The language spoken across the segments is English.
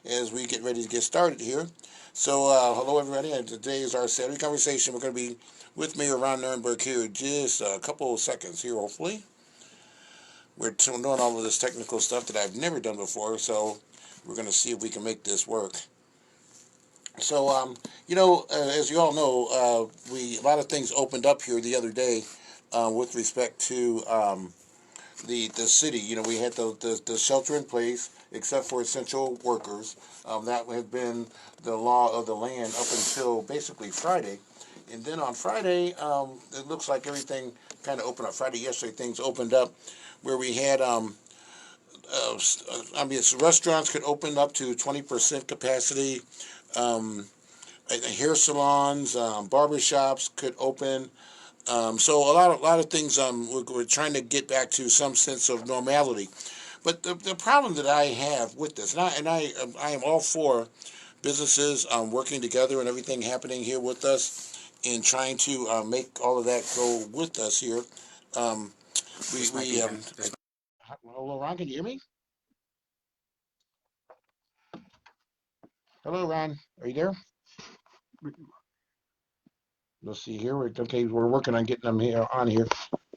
as we get ready to get started here. So, hello everybody, and today is our Saturday conversation. We're going to be with Mayor Ron Nirenberg here in just a couple of seconds here, hopefully. We're doing all of this technical stuff that I've never done before, so we're going to see if we can make this work. So, as you all know, we a lot of things opened up here the other day with respect to the city. We had the shelter in place, except for essential workers. That had been the law of the land up until basically Friday. And then on Friday, it looks like everything kind of opened up. Friday, yesterday, things opened up where we had, restaurants could open up to 20% capacity. Um, Hair salons, barber shops could open. So a lot of things. We're trying to get back to some sense of normality. But the problem that I have with this, and I am all for businesses working together and everything happening here with us, and trying to make all of that go with us here. Um, we Hello, Ron. Can you hear me? Hello, Ron. Are you there? Let's see here. We're working on getting them here on here.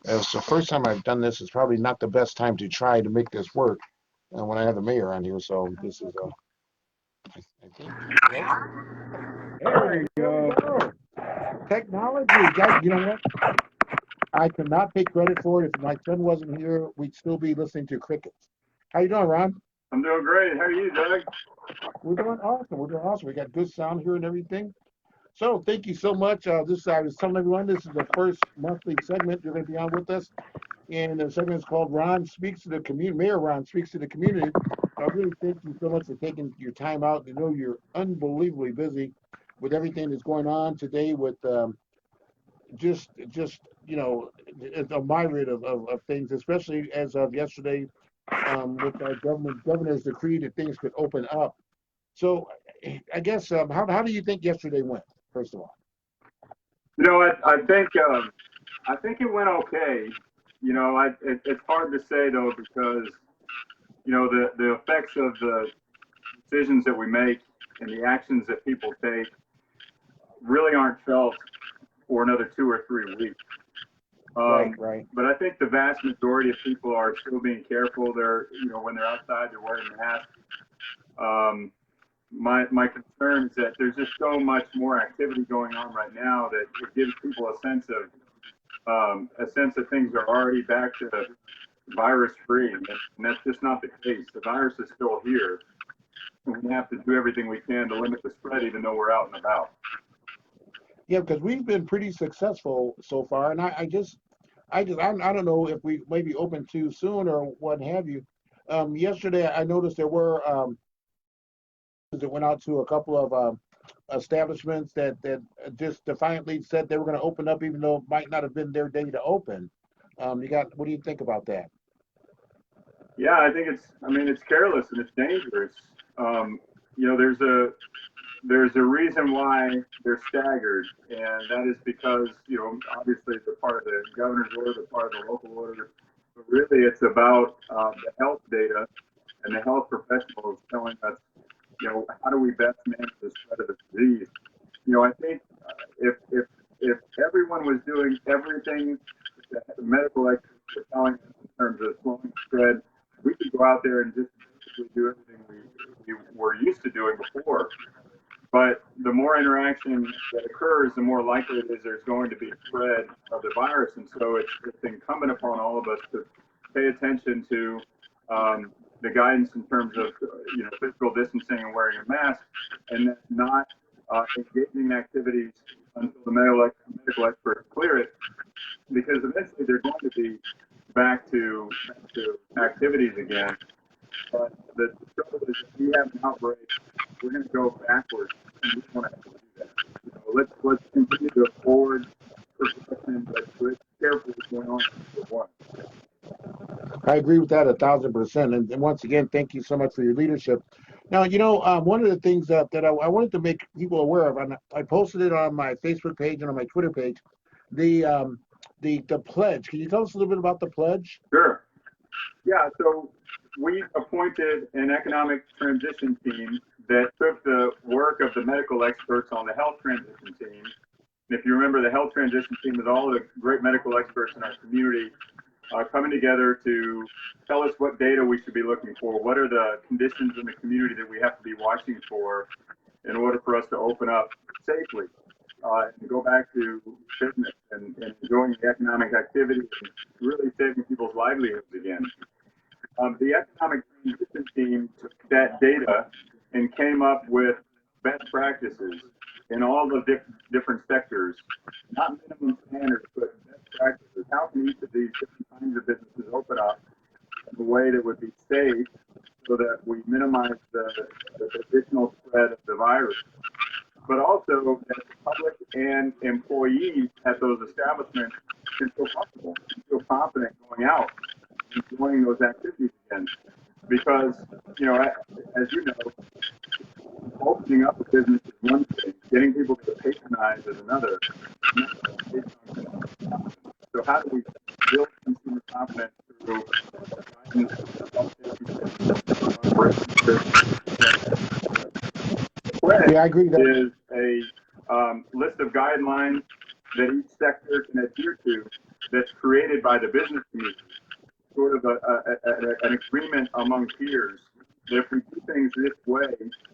It's the first time I've done this. It's probably not the best time to try to make this work when I have the mayor on here. So this is I think. Hello? There we go. Technology, guys. You know what? I cannot take credit for it. If my son wasn't here, we'd still be listening to crickets. How you doing, Ron? I'm doing great. How are you, Doug? We're doing awesome. We're doing awesome. We got good sound here and everything. So thank you so much. This I was telling everyone this is the first monthly segment you're going to be on with us, and the segment is called Ron Speaks to the Community. Mayor Ron Speaks to the Community. I really thank you so much for taking your time out. I know you're unbelievably busy with everything that's going on today with just a myriad of things, especially as of yesterday with our governor's decree that things could open up. So I guess how do you think yesterday went, first of all? I think it went okay. It's hard to say though because the effects of the decisions that we make and the actions that people take really aren't felt for another 2 or 3 weeks. Right, right. But I think the vast majority of people are still being careful. When they're outside, they're wearing masks. Um, my concern is that there's just so much more activity going on right now that it gives people a sense that things are already back to virus free, and that's just not the case. The virus is still here, and we have to do everything we can to limit the spread, even though we're out and about. Yeah, because we've been pretty successful so far, and I don't know if we maybe open too soon or what have you. Yesterday, I noticed there were that went out to a couple of establishments that just defiantly said they were going to open up, even though it might not have been their day to open. What do you think about that? Yeah, I mean, it's careless and it's dangerous. Um, there's a reason why they're staggered, and that is because obviously they're part of the governor's order, they're part of the local order, but really it's about the health data and the health professionals telling us, how do we best manage the spread of the disease. I think if everyone was doing everything that the medical experts were telling us in terms of slowing the spread, we could go out there and just basically do everything we were used to doing before. But the more interaction that occurs, the more likely it is there's going to be spread of the virus. And so it's incumbent upon all of us to pay attention to the guidance in terms of physical distancing and wearing a mask, and not engaging in activities until the medical experts clear it, because eventually they're going to be back to activities again. But the trouble is, if we have an outbreak, we're going to go backwards, and we don't want to have to do that. Let's continue to forward progression, but we're careful what's going on for one. I agree with that 1,000%. And once again, thank you so much for your leadership. Now, one of the things that I wanted to make people aware of, and I posted it on my Facebook page and on my Twitter page, the the pledge. Can you tell us a little bit about the pledge? Sure. Yeah. So we appointed an economic transition team that took the work of the medical experts on the health transition team. And if you remember, the health transition team is all the great medical experts in our community coming together to tell us what data we should be looking for, what are the conditions in the community that we have to be watching for in order for us to open up safely and go back to business and enjoying the economic activity and really saving people's livelihoods again. The economic transition team took that data and came up with best practices in all the different sectors, not minimum standards, but best practices. How can each of these different kinds of businesses open up in a way that would be safe so that we minimize the additional spread of the virus, but also that the public and employees at those establishments can feel comfortable, can feel confident going out and enjoying those activities again. Because, as you know, opening up a business is one thing, getting people to patronize is another. So how do we build consumer confidence through guidance, health safety? Yeah, I agree with that. Is a list of guidelines that each sector can adhere to that's created by the business community, sort of an agreement among peers that if we do things this way,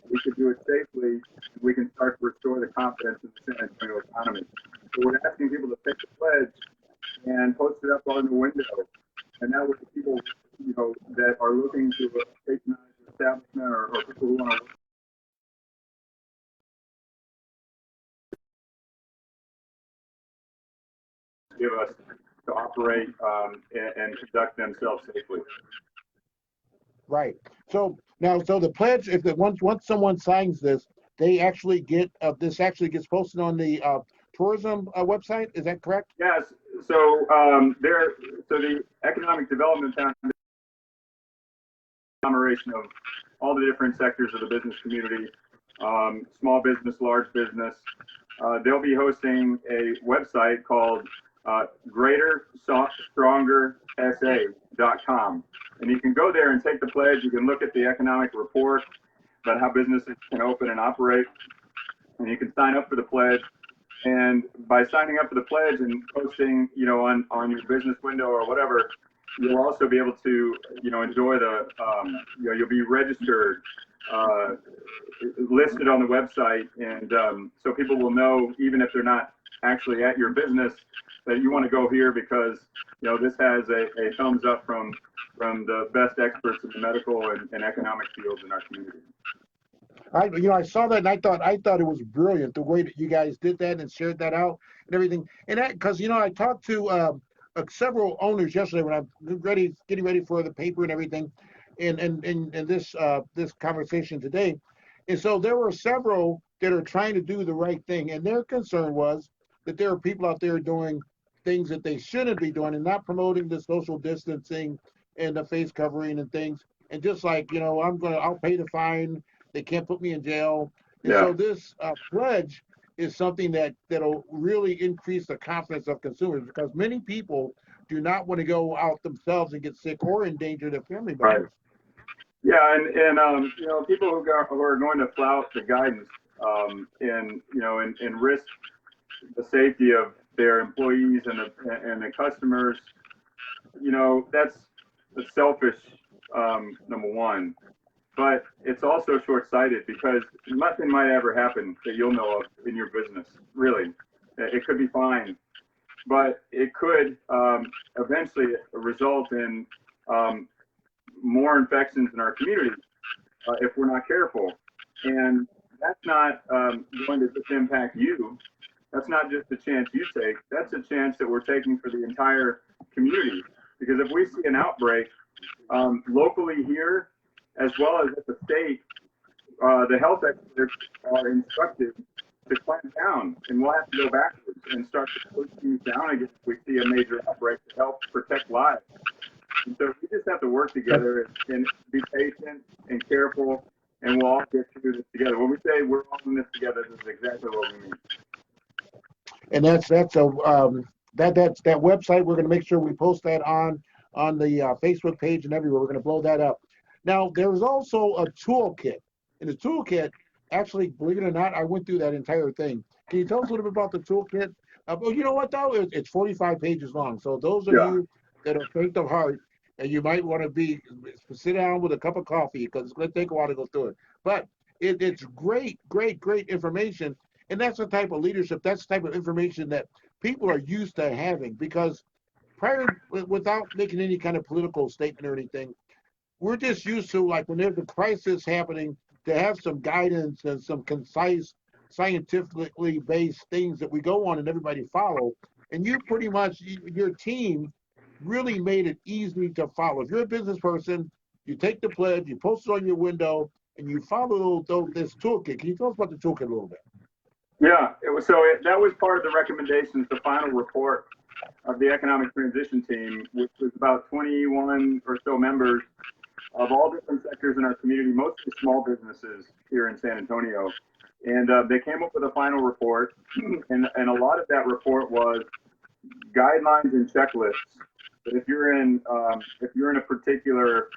we can do it safely, and we can start to restore the confidence in the San Antonio economy. So we're asking people to take the pledge and post it up on the window, and that way people, that are looking to patronize the establishment or people who want to give us to operate and conduct themselves safely. Right. So now, so the pledge, if once someone signs this, they actually get this actually gets posted on the tourism website. Is that correct? Yes. So so the Economic Development Foundation, conglomeration of all the different sectors of the business community, small business, large business. They'll be hosting a website called greaterstrongersa.com. And you can go there and take the pledge. You can look at the economic report about how businesses can open and operate. And you can sign up for the pledge. And by signing up for the pledge and posting, on your business window or whatever, you'll also be able to, enjoy the, you'll be registered, listed on the website. And so people will know, even if they're not actually at your business, that you want to go here because, this has a thumbs up from the best experts in the medical and economic fields in our community. I saw that and I thought it was brilliant the way that you guys did that and shared that out and everything. And that because I talked to several owners yesterday when I'm getting ready for the paper and everything, and this this conversation today. And so there were several that are trying to do the right thing, and their concern was that there are people out there doing things that they shouldn't be doing and not promoting the social distancing and the face covering and things. And just like I'll pay the fine. They can't put me in jail. And Yeah. so this pledge is something that'll really increase the confidence of consumers because many people do not want to go out themselves and get sick or endanger their family members. Right. Yeah, and people who are going to flout the guidance and risk the safety of their employees and the customers, that's selfish, number one. But it's also short-sighted because nothing might ever happen that you'll know of in your business. Really, it could be fine, but it could eventually result in more infections in our community if we're not careful. And that's not going to just impact you. That's not just a chance you take. That's a chance that we're taking for the entire community. Because if we see an outbreak locally here, as well as at the state, the health experts are instructed to clamp down, and we'll have to go backwards and start to push things down again if we see a major outbreak to help protect lives. And so we just have to work together and be patient and careful, and we'll all get through this together. When we say we're all in this together, this is exactly what we mean. And that's that website. We're going to make sure we post that on the Facebook page and everywhere. We're going to blow that up. Now, there's also a toolkit. And the toolkit, actually, believe it or not, I went through that entire thing. Can you tell us a little bit about the toolkit? Well, you know what, though? It's 45 pages long. So those of Yeah. you that are faint of heart, and you might want to sit down with a cup of coffee because it's going to take a while to go through it. But it's great, great, great information. And that's the type of leadership, that's the type of information that people are used to having because without making any kind of political statement or anything, we're just used to, like, when there's a crisis happening, to have some guidance and some concise, scientifically based things that we go on and everybody follow. And you pretty much, your team really made it easy to follow. If you're a business person, you take the pledge, you post it on your window, and you follow this toolkit. Can you tell us about the toolkit a little bit? Yeah, that was part of the recommendations, the final report of the economic transition team, which was about 21 or so members of all different sectors in our community, mostly small businesses here in San Antonio. And they came up with a final report, and a lot of that report was guidelines and checklists. That if you're in a particular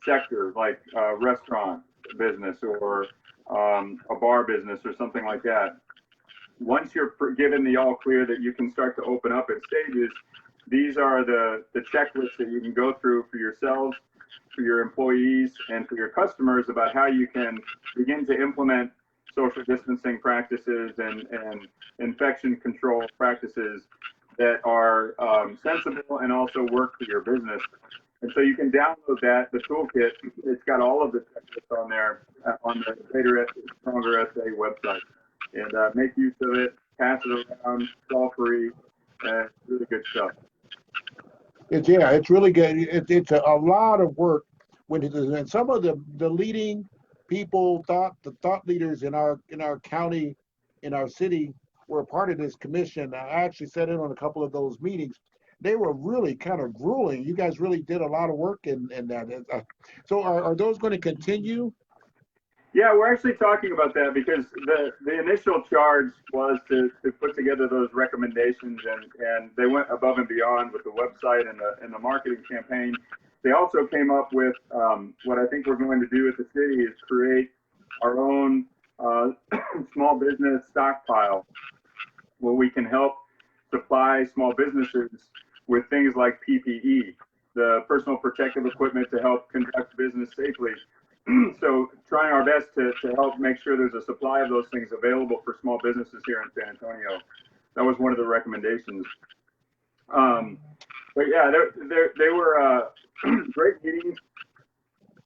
sector, like a restaurant business or a bar business or something like that, once you're given the all clear that you can start to open up at stages, these are the checklists that you can go through for yourselves, for your employees, and for your customers about how you can begin to implement social distancing practices and infection control practices that are sensible and also work for your business. And so you can download that, the toolkit. It's got all of the checklists on there on the Greater Stronger SA website. And make use of it, pass it around, it's all free, really good stuff. It's really good. It's a lot of work when it is, and some of the leading people, the thought leaders in our county, in our city, were a part of this commission. I actually sat in on a couple of those meetings. They were really kind of grueling. You guys really did a lot of work in that. So are those going to continue? Yeah, we're actually talking about that because the initial charge was to put together those recommendations, and they went above and beyond with the website and the marketing campaign. They also came up with what I think we're going to do at the city is create our own small business stockpile where we can help supply small businesses with things like PPE, the personal protective equipment to help conduct business safely. So trying our best to help make sure there's a supply of those things available for small businesses here in San Antonio. That was one of the recommendations. But yeah, they were great meetings.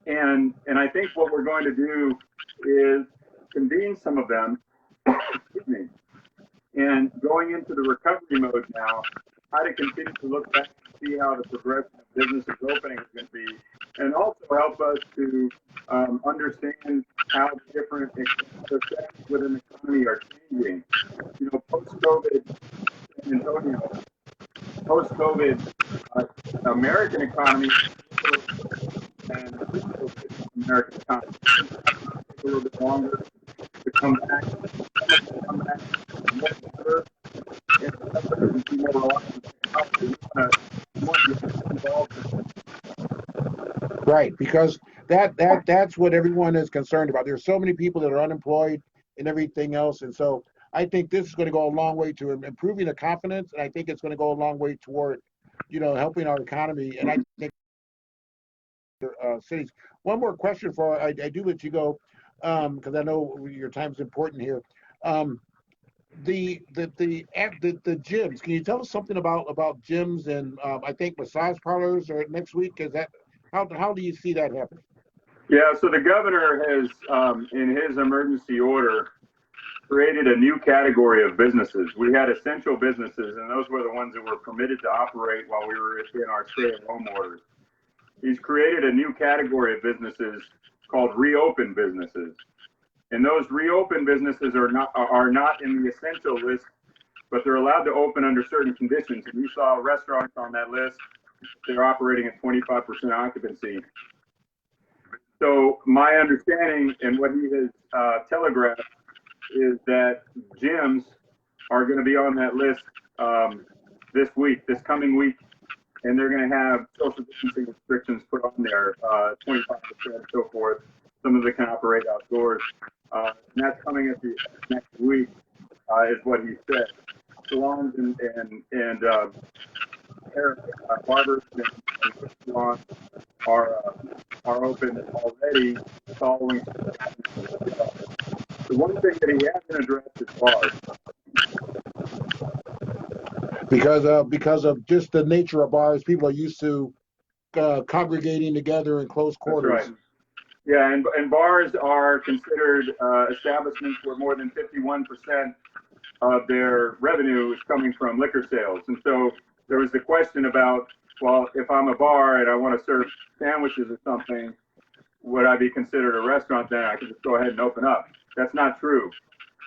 And I think what we're going to do is convene some of them, excuse me, and going into the recovery mode now, how to continue to look back and see how the progression of businesses opening is going to be, and also help us to understand how the different sectors within the economy are changing. You know, post-COVID, San Antonio, post-COVID, American economy and pre-COVID American economy. Take a little bit longer to come back. Some of them come back more better, and some of them be more reliant on technology. We want to get involved. Right, because that's what everyone is concerned about. There's so many people that are unemployed and everything else, and so I think this is going to go a long way to improving the confidence, and I think it's going to go a long way toward, helping our economy. And I think cities. One more question for I do let you go, because I know your time's important here. Um, the gyms. Can you tell us something about gyms and I think massage parlors are next week? Is that how do you see that happening? Yeah, so the governor has, in his emergency order, created a new category of businesses. We had essential businesses, and those were the ones that were permitted to operate while we were in our stay-at-home orders. He's created a new category of businesses called reopen businesses. And those reopen businesses are not in the essential list, but they're allowed to open under certain conditions. And you saw restaurants on that list, they're operating at 25% occupancy. So my understanding and what he has telegraphed is that gyms are going to be on that list this coming week. and they're going to have social distancing restrictions put on there, 25%, so forth. Some of it can operate outdoors. And that's coming at the next week, is what he said. Salons and barbers and salons are open already following. The one thing that he hasn't addressed is bars. Because of just the nature of bars, people are used to congregating together in close quarters. That's right. Yeah, and bars are considered establishments where more than 51% of their revenue is coming from liquor sales. And so there was the question about, well, if I'm a bar and I want to serve sandwiches or something, would I be considered a restaurant then? I could just go ahead and open up. That's not true.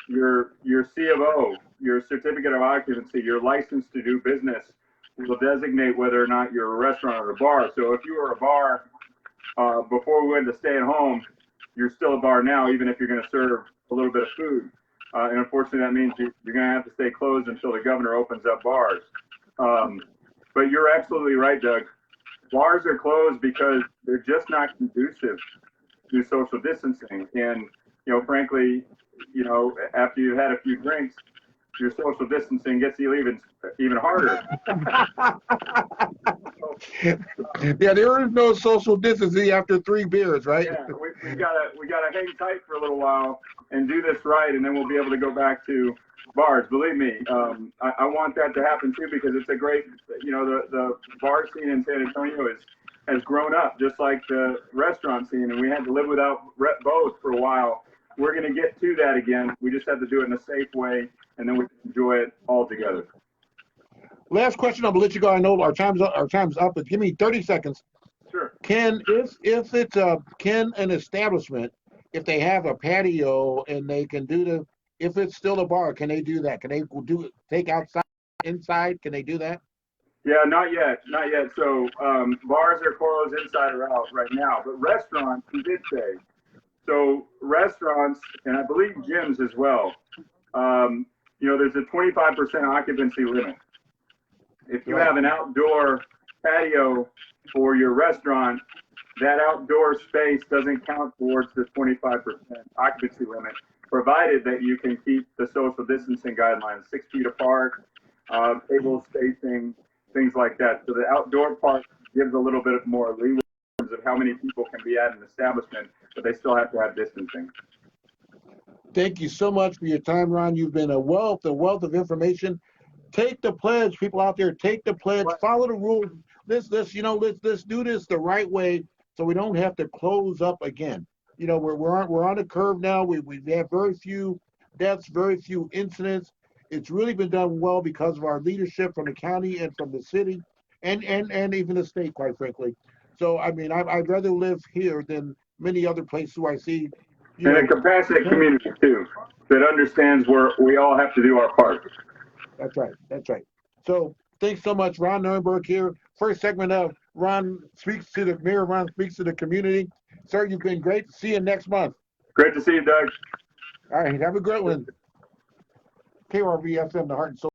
Your C of O, your certificate of occupancy, your license to do business will designate whether or not you're a restaurant or a bar. So if you were a bar before we went to stay at home, you're still a bar now, even if you're going to serve a little bit of food. And unfortunately, that means you're going to have to stay closed until the governor opens up bars. But you're absolutely right, Doug. Bars are closed because they're just not conducive to social distancing. And, frankly, after you've had a few drinks, your social distancing gets you even harder. Yeah, there is no social distancing after 3 beers, right? Yeah, we gotta hang tight for a little while and do this right, and then we'll be able to go back to bars. Believe me, I want that to happen too, because it's a great, the bar scene in San Antonio has grown up just like the restaurant scene, and we had to live without both for a while. We're going to get to that again. We just have to do it in a safe way, and then we can enjoy it all together. Last question, I'll let you go. I know our time's up, but give me 30 seconds. Sure. Can an establishment, if they have a patio and they can if it's still a bar, can they do that? Can they take outside, inside? Can they do that? Yeah, not yet. So bars are closed inside or out right now, but restaurants, he did say. So restaurants, and I believe gyms as well, there's a 25% occupancy limit. If you have an outdoor patio for your restaurant, that outdoor space doesn't count towards the 25% occupancy limit, provided that you can keep the social distancing guidelines, 6 feet apart, table spacing, things like that. So the outdoor part gives a little bit more leeway in terms of how many people can be at an establishment, but they still have to have distancing. Thank you so much for your time, Ron. You've been a wealth of information. Take the pledge, people out there. Take the pledge. Follow the rules. Let's do this the right way, so we don't have to close up again. We're on a curve now. We have very few deaths, very few incidents. It's really been done well because of our leadership from the county and from the city, and even the state, quite frankly. So I mean, I'd rather live here than many other places where I see. And a compassionate community too, that understands where we all have to do our part. That's right. So thanks so much, Ron Nirenberg here. First segment of Ron Speaks to the Mayor. Ron Speaks to the Community. Sir, you've been great. See you next month. Great to see you, Doug. All right, have a great one. KRVFM, the Heart and Soul.